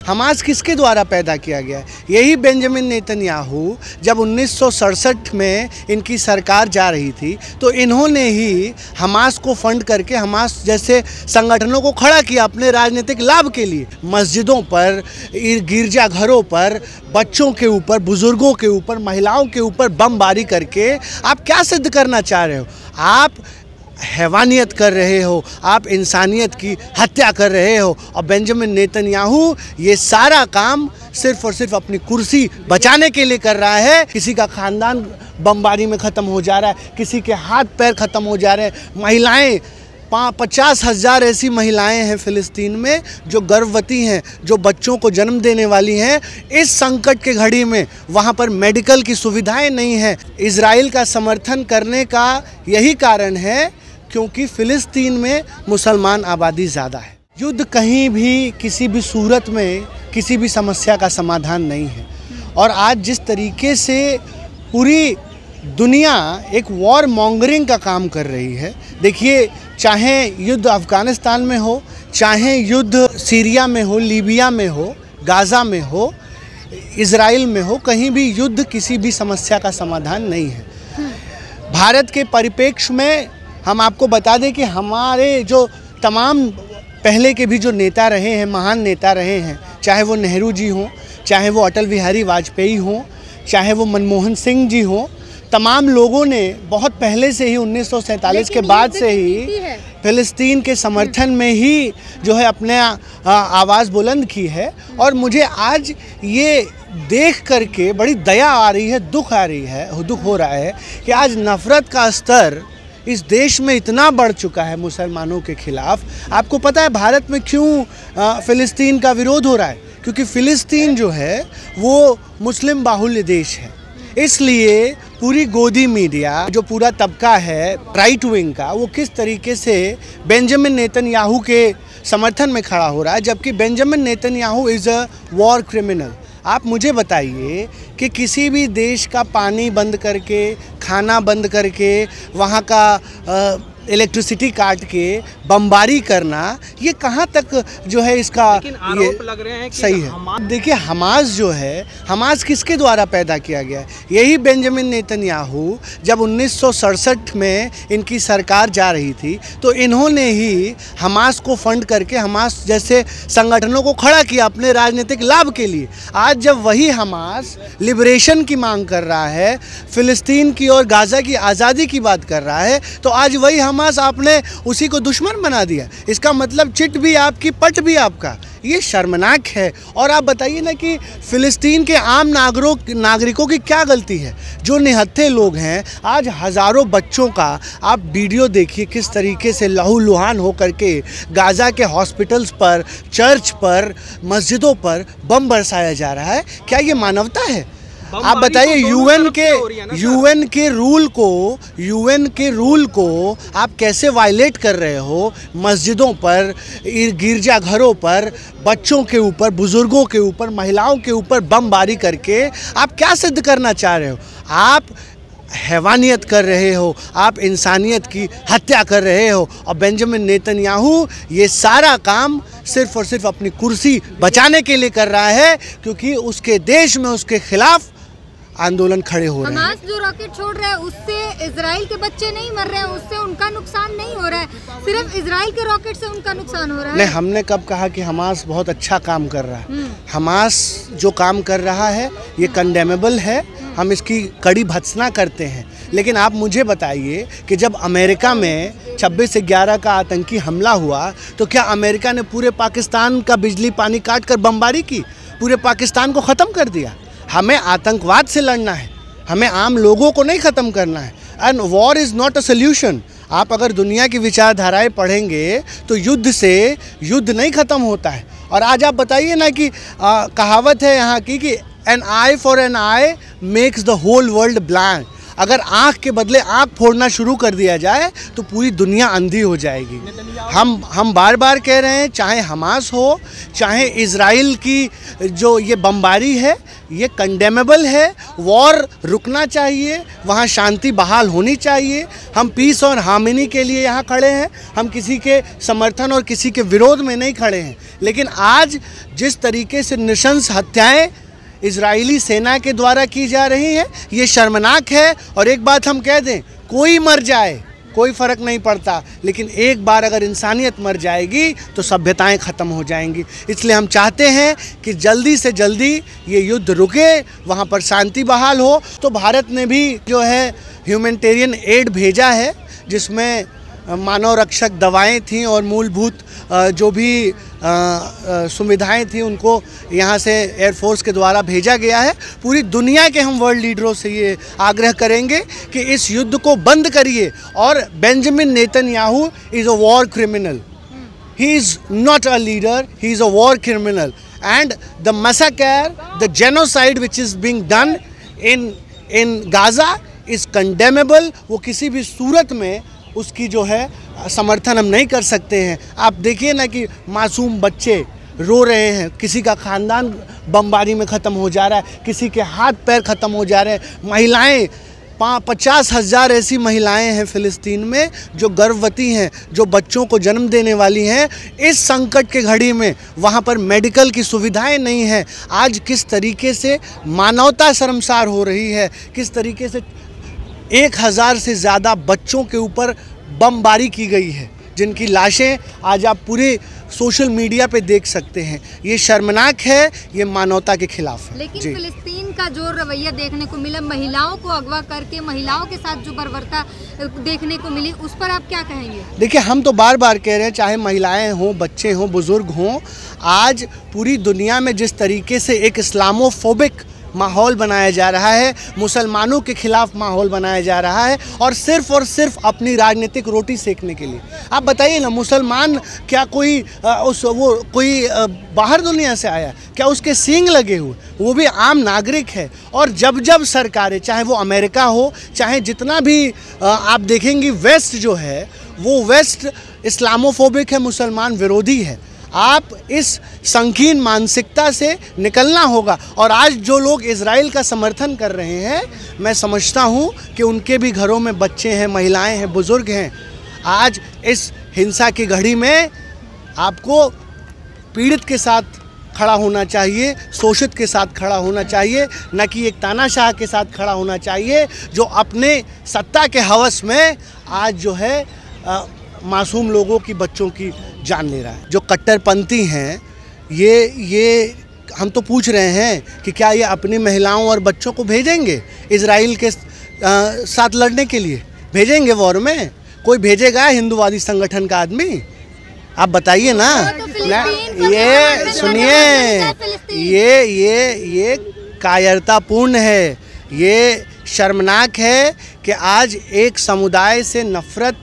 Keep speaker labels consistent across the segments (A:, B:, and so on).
A: Hamas किसके द्वारा पैदा किया गया है? यही बेंजामिन नेतन्याहू जब 1967 में इनकी सरकार जा रही थी तो इन्होंने ही हमास को फंड करके हमास जैसे संगठनों को खड़ा किया अपने राजनीतिक लाभ के लिए। मस्जिदों पर, गिरजाघरों पर, बच्चों के ऊपर, बुजुर्गों के ऊपर, महिलाओं के ऊपर बमबारी करके आप क्या सिद्ध करना चाह रहे हो? आप हैवानियत कर रहे हो, आप इंसानियत की हत्या कर रहे हो। और बेंजामिन नेतन्याहू ये सारा काम सिर्फ और सिर्फ अपनी कुर्सी बचाने के लिए कर रहा है। किसी का खानदान बमबारी में ख़त्म हो जा रहा है, किसी के हाथ पैर ख़त्म हो जा रहे हैं। महिलाएं 50,000 ऐसी महिलाएं हैं फ़िलिस्तीन में जो गर्भवती हैं, जो बच्चों को जन्म देने वाली हैं। इस संकट के घड़ी में वहाँ पर मेडिकल की सुविधाएं नहीं हैं। इजराइल का समर्थन करने का यही कारण है क्योंकि फ़िलिस्तीन में मुसलमान आबादी ज़्यादा है। युद्ध कहीं भी किसी भी सूरत में किसी भी समस्या का समाधान नहीं है। और आज जिस तरीके से पूरी दुनिया एक वॉर मॉन्गरिंग का काम कर रही है, देखिए, चाहे युद्ध अफ़गानिस्तान में हो, चाहे युद्ध सीरिया में हो, लीबिया में हो, गाज़ा में हो, इजराइल में हो, कहीं भी युद्ध किसी भी समस्या का समाधान नहीं है। भारत के परिप्रेक्ष्य में हम आपको बता दें कि हमारे जो तमाम पहले के भी जो नेता रहे हैं, महान नेता रहे हैं, चाहे वो नेहरू जी हों, चाहे वो अटल बिहारी वाजपेयी हों, चाहे वो मनमोहन सिंह जी हों, तमाम लोगों ने बहुत पहले से ही 1947 के बाद से ही फ़िलिस्तीन के समर्थन में ही जो है अपने आवाज़ बुलंद की है। और मुझे आज ये देख करके बड़ी दया आ रही है, दुख हो रहा है कि आज नफ़रत का स्तर इस देश में इतना बढ़ चुका है मुसलमानों के खिलाफ। आपको पता है भारत में क्यों फ़िलिस्तीन का विरोध हो रहा है? क्योंकि फ़िलिस्तीन जो है वो मुस्लिम बाहुल्य देश है। इसलिए पूरी गोदी मीडिया, जो पूरा तबका है राइट विंग का, वो किस तरीके से बेंजामिन नेतन्याहू के समर्थन में खड़ा हो रहा है, जबकि Benjamin Netanyahu is a war criminal. आप मुझे बताइए कि किसी भी देश का पानी बंद करके, खाना बंद करके, वहाँ का इलेक्ट्रिसिटी काट के बमबारी करना, ये कहाँ तक जो है इसका आरोप लग रहे हैं कि सही है? देखिए, हमास जो है, हमास किसके द्वारा पैदा किया गया है? यही बेंजामिन नेतन्याहू जब 1967 में इनकी सरकार जा रही थी तो इन्होंने ही हमास को फंड करके हमास जैसे संगठनों को खड़ा किया अपने राजनीतिक लाभ के लिए। आज जब वही हमास लिबरेशन की मांग कर रहा है, फ़िलिस्तीन की और गाज़ा की आज़ादी की बात कर रहा है, तो आज वही हमास आपने उसी को दुश्मन बना दिया। इसका मतलब चिट भी आपकी, पट भी आपका। ये शर्मनाक है। और आप बताइए ना कि फ़िलिस्तीन के आम नागरिकों की क्या गलती है? जो निहत्थे लोग हैं, आज हज़ारों बच्चों का आप वीडियो देखिए किस तरीके से लहूलुहान होकर के गाज़ा के हॉस्पिटल्स पर, चर्च पर, मस्जिदों पर बम बरसाया जा रहा है। क्या ये मानवता है? आप बताइए, यूएन के रूल को आप कैसे वायलेट कर रहे हो? मस्जिदों पर, गिरजाघरों पर, बच्चों के ऊपर, बुजुर्गों के ऊपर, महिलाओं के ऊपर बमबारी करके आप क्या सिद्ध करना चाह रहे हो? आप हैवानियत कर रहे हो, आप इंसानियत की हत्या कर रहे हो। और बेंजामिन नेतन्याहू ये सारा काम सिर्फ और सिर्फ अपनी कुर्सी बचाने के लिए कर रहा है, क्योंकि उसके देश में उसके खिलाफ आंदोलन खड़े हो रहे हैं।
B: हमास जो रॉकेट छोड़ रहा है उससे इजराइल के बच्चे नहीं मर रहे हैं, उससे उनका नुकसान नहीं हो रहा है, सिर्फ इजराइल के रॉकेट से उनका नुकसान हो रहा है।
A: नहीं, हमने कब कहा कि हमास बहुत अच्छा काम कर रहा है? हमास जो काम कर रहा है ये कंडेमेबल है, हम इसकी कड़ी भर्त्सना करते हैं। लेकिन आप मुझे बताइए कि जब अमेरिका में 26/11 का आतंकी हमला हुआ तो क्या अमेरिका ने पूरे पाकिस्तान का बिजली पानी काट कर बमबारी की, पूरे पाकिस्तान को ख़त्म कर दिया? हमें आतंकवाद से लड़ना है, हमें आम लोगों को नहीं ख़त्म करना है। And war is not a solution. आप अगर दुनिया की विचारधाराएं पढ़ेंगे तो युद्ध से युद्ध नहीं ख़त्म होता है। और आज आप बताइए ना कि कहावत है यहाँ की कि an eye for an eye makes the whole world blind. अगर आँख के बदले आँख फोड़ना शुरू कर दिया जाए तो पूरी दुनिया अंधी हो जाएगी। हम बार बार कह रहे हैं, चाहे हमास हो, चाहे इजराइल की जो ये बमबारी है, ये कंडेमेबल है। वॉर रुकना चाहिए, वहाँ शांति बहाल होनी चाहिए। हम पीस और हार्मनी के लिए यहाँ खड़े हैं, हम किसी के समर्थन और किसी के विरोध में नहीं खड़े हैं। लेकिन आज जिस तरीके से नृशंस हत्याएं इजरायली सेना के द्वारा की जा रही हैं, ये शर्मनाक है। और एक बात हम कह दें, कोई मर जाए कोई फ़र्क नहीं पड़ता, लेकिन एक बार अगर इंसानियत मर जाएगी तो सभ्यताएं ख़त्म हो जाएंगी। इसलिए हम चाहते हैं कि जल्दी से जल्दी ये युद्ध रुके, वहाँ पर शांति बहाल हो। तो भारत ने भी जो है ह्यूमैनिटेरियन एड भेजा है, जिसमें मानव रक्षक दवाएं थीं और मूलभूत जो भी सुविधाएं थी उनको यहाँ से एयरफोर्स के द्वारा भेजा गया है। पूरी दुनिया के हम वर्ल्ड लीडरों से ये आग्रह करेंगे कि इस युद्ध को बंद करिए। और Benjamin Netanyahu is a war criminal, he is not a leader, he is a war criminal. And the massacre, the genocide which is being done in Gaza is condemnable. वो किसी भी सूरत में उसकी जो है समर्थन हम नहीं कर सकते हैं। आप देखिए ना कि मासूम बच्चे रो रहे हैं, किसी का ख़ानदान बमबारी में ख़त्म हो जा रहा है, किसी के हाथ पैर ख़त्म हो जा रहे हैं। महिलाएं 50,000 ऐसी महिलाएं हैं फ़िलिस्तीन में जो गर्भवती हैं, जो बच्चों को जन्म देने वाली हैं। इस संकट के घड़ी में वहाँ पर मेडिकल की सुविधाएं नहीं हैं। आज किस तरीके से मानवता शर्मसार हो रही है, किस तरीके से 1000 से ज़्यादा बच्चों के ऊपर बमबारी की गई है, जिनकी लाशें आज आप पूरे सोशल मीडिया पे देख सकते हैं। ये शर्मनाक है, ये मानवता के खिलाफ है।
B: लेकिन फिलिस्तीन का जो रवैया देखने को मिला, महिलाओं को अगवा करके महिलाओं के साथ जो बर्बरता देखने को मिली, उस पर आप क्या कहेंगे? देखिए, हम तो बार बार कह रहे हैं, चाहे महिलाएं हों, बच्चे हों, बुजुर्ग हों, आज पूरी दुनिया में जिस तरीके से एक इस्लामोफोबिक माहौल बनाया जा रहा है, मुसलमानों के खिलाफ माहौल बनाया जा रहा है, और सिर्फ अपनी राजनीतिक रोटी सेकने के लिए। आप बताइए ना, मुसलमान क्या कोई कोई बाहर दुनिया से आया? क्या उसके सींग लगे हुए? वो भी आम नागरिक है। और जब सरकारें, चाहे वो अमेरिका हो, चाहे जितना भी आप देखेंगे वेस्ट जो है, वो वेस्ट इस्लामोफोबिक है, मुसलमान विरोधी है। आप इस संकीर्ण मानसिकता से निकलना होगा। और आज जो लोग इजराइल का समर्थन कर रहे हैं, मैं समझता हूं कि उनके भी घरों में बच्चे हैं, महिलाएं हैं, बुजुर्ग हैं। आज इस हिंसा की घड़ी में आपको पीड़ित के साथ खड़ा होना चाहिए, शोषित के साथ खड़ा होना चाहिए, न कि एक तानाशाह के साथ खड़ा होना चाहिए जो अपने सत्ता के हवस में आज जो है मासूम लोगों की, बच्चों की जान ले रहा है। जो कट्टरपंथी हैं, ये हम तो पूछ रहे हैं कि क्या ये अपनी महिलाओं और बच्चों को भेजेंगे इजराइल के साथ लड़ने के लिए? भेजेंगे वॉर में? कोई भेजेगा हिंदूवादी संगठन का आदमी? आप बताइए ना। ये सुनिए, ये कायरतापूर्ण है, ये शर्मनाक है कि आज एक समुदाय से नफरत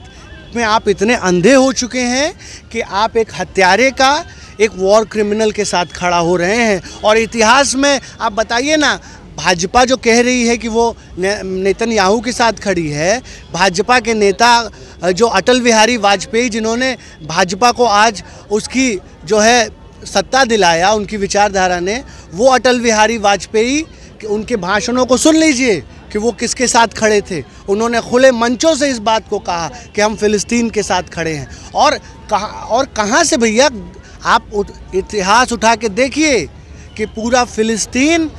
B: में आप इतने अंधे हो चुके हैं कि आप एक हत्यारे का, एक वॉर क्रिमिनल के साथ खड़ा हो रहे हैं। और इतिहास में आप बताइए ना, भाजपा जो कह रही है कि वो नेतन्याहू के साथ खड़ी है, भाजपा के नेता जो अटल बिहारी वाजपेयी, जिन्होंने भाजपा को आज उसकी जो है सत्ता दिलाया, उनकी विचारधारा ने, वो अटल बिहारी वाजपेयी, उनके भाषणों को सुन लीजिए कि वो किसके साथ खड़े थे। उन्होंने खुले मंचों से इस बात को कहा कि हम फ़िलिस्तीन के साथ खड़े हैं। और कहाँ से भैया, आप इतिहास उठा के देखिए कि पूरा फ़िलिस्तीन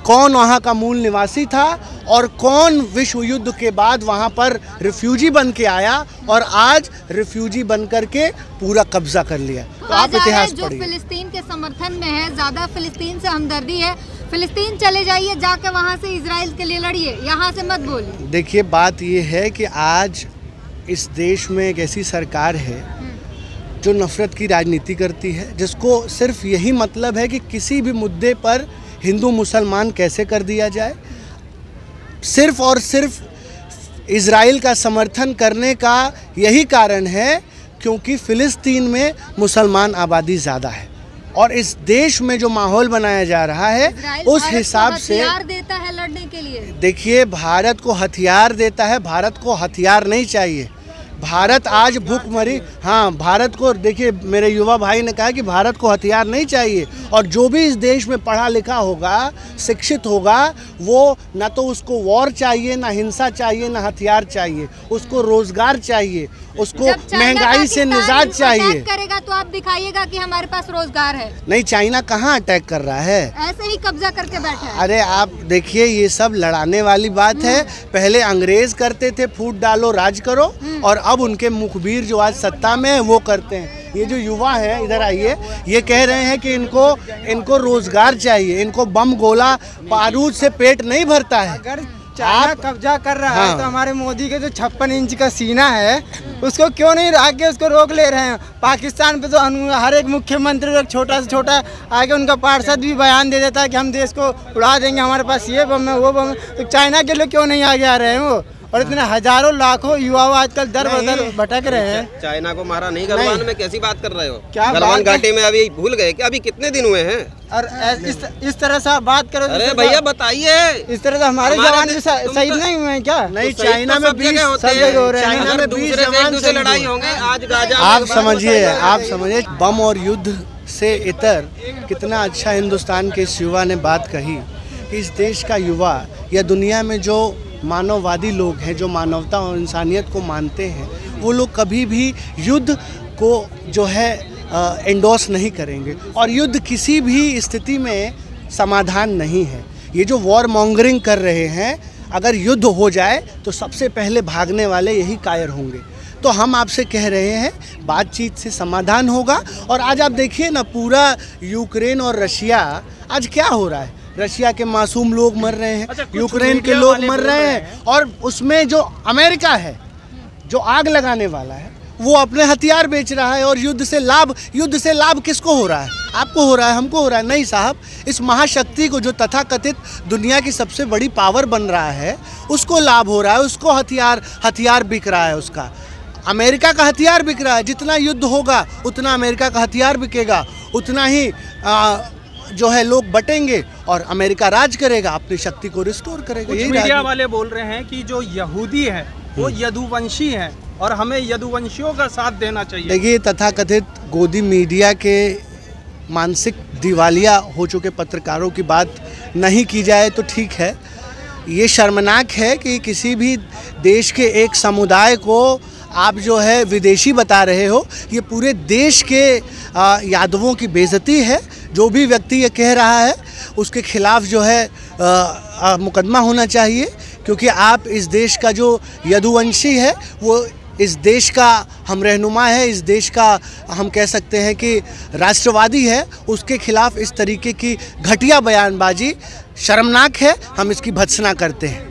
B: कौन वहाँ का मूल निवासी था और कौन विश्व युद्ध के बाद वहाँ पर रिफ्यूजी बन के आया और आज रिफ्यूजी बन कर के पूरा कब्जा कर लिया। तो आप इतिहास पढ़िए। जो फ़िलिस्तीन के समर्थन में है, ज़्यादा फ़िलिस्तीन से हमदर्दी है, फ़िलिस्तीन चले जाइए, जाकर वहाँ से इजराइल के लिए लड़िए, यहाँ से मत बोलिए।
A: देखिए, बात ये है कि आज इस देश में एक ऐसी सरकार है जो नफ़रत की राजनीति करती है, जिसको सिर्फ यही मतलब है कि किसी भी मुद्दे पर हिंदू मुसलमान कैसे कर दिया जाए। सिर्फ और सिर्फ इजराइल का समर्थन करने का यही कारण है क्योंकि फ़िलिस्तीन में मुसलमान आबादी ज़्यादा है और इस देश में जो माहौल बनाया जा रहा है उस हिसाब से
B: देता देता है लड़ने के लिए?
A: देखिए, भारत को हथियार देता है, भारत को हथियार नहीं चाहिए। भारत आज भूखमरी, हाँ, भारत को देखिए, मेरे युवा भाई ने कहा कि भारत को हथियार नहीं चाहिए, और जो भी इस देश में पढ़ा लिखा होगा, शिक्षित होगा, वो ना तो उसको वॉर चाहिए, ना हिंसा चाहिए, ना हथियार चाहिए, उसको रोजगार चाहिए, उसको महंगाई से निजात चाहिए।
B: करेगा तो आप दिखाइएगा कि हमारे पास रोजगार है।
A: नहीं, चाइना कहाँ अटैक कर रहा है,
B: ऐसे ही कब्जा करके बैठा है।
A: अरे आप देखिए, ये सब लड़ाने वाली बात है। पहले अंग्रेज करते थे फूट डालो राज करो, और अब उनके मुखबिर जो आज सत्ता में है वो करते हैं। ये जो युवा है, इधर आइए, ये कह रहे हैं कि इनको रोजगार चाहिए, इनको बम गोला बारूद से पेट नहीं भरता है।
C: अगर चाइना कब्जा कर रहा है तो हमारे मोदी के जो 56 इंच का सीना है उसको क्यों नहीं आगे उसको रोक ले रहे हैं? पाकिस्तान पे तो हर एक मुख्यमंत्री छोटा से छोटा आगे उनका पार्षद भी बयान दे देता है कि हम देश को उड़ा देंगे, हमारे पास ये बम है वो बम है। तो चाइना के लोग क्यों नहीं आगे आ रहे हैं वो? और इतने हजारों लाखों युवा आजकल दर बदर भटक रहे हैं।
D: चाइना को मारा नहीं, गलवान में कैसी बात कर रहे हो?
C: क्या
D: गलवान घाटी में अभी भूल गए कि अभी कितने दिन हुए हैं?
C: और इस तरह से आप बात करो।
D: अरे भैया बताइए,
C: इस तरह से हमारे जवान भी शहीद नहीं हुए हैं क्या?
A: नहीं, चाइना में 20 जवान
D: लड़ाई होंगे आज गाजा।
A: आप समझिए बम और युद्ध से इतर कितना अच्छा हिंदुस्तान के इस युवा ने बात कही कि इस देश का युवा या दुनिया में जो मानववादी लोग हैं, जो मानवता और इंसानियत को मानते हैं, वो लोग कभी भी युद्ध को जो है एंडोर्स नहीं करेंगे, और युद्ध किसी भी स्थिति में समाधान नहीं है। ये जो वॉर मॉन्गरिंग कर रहे हैं, अगर युद्ध हो जाए तो सबसे पहले भागने वाले यही कायर होंगे। तो हम आपसे कह रहे हैं, बातचीत से समाधान होगा। और आज आप देखिए ना, पूरा यूक्रेन और रशिया, आज क्या हो रहा है? रशिया के मासूम लोग मर रहे हैं, यूक्रेन के लोग मर रहे हैं, और उसमें जो अमेरिका है, जो आग लगाने वाला है, वो अपने हथियार बेच रहा है। और युद्ध से लाभ किसको हो रहा है? आपको हो रहा है, हमको हो रहा है? नहीं साहब, इस महाशक्ति को, जो तथाकथित दुनिया की सबसे बड़ी पावर बन रहा है, उसको लाभ हो रहा है, उसको हथियार बिक रहा है। उसका अमेरिका का हथियार बिक रहा है। जितना युद्ध होगा उतना अमेरिका का हथियार बिकेगा, उतना ही जो है लोग बटेंगे, और अमेरिका राज करेगा, अपनी शक्ति को रिस्टोर करेगा।
E: कुछ मीडिया वाले बोल रहे हैं कि जो यहूदी है वो यदुवंशी है और हमें यदुवंशियों का साथ देना चाहिए।
A: देखिए, तथाकथित गोदी मीडिया के मानसिक दिवालिया हो चुके पत्रकारों की बात नहीं की जाए तो ठीक है। ये शर्मनाक है कि किसी भी देश के एक समुदाय को आप जो है विदेशी बता रहे हो। ये पूरे देश के यादवों की बेइज्जती है। जो भी व्यक्ति ये कह रहा है उसके खिलाफ जो है मुकदमा होना चाहिए, क्योंकि आप इस देश का जो यदुवंशी है, वो इस देश का हम रहनुमा है, इस देश का हम कह सकते हैं कि राष्ट्रवादी है। उसके खिलाफ इस तरीके की घटिया बयानबाजी शर्मनाक है। हम इसकी भर्त्सना करते हैं।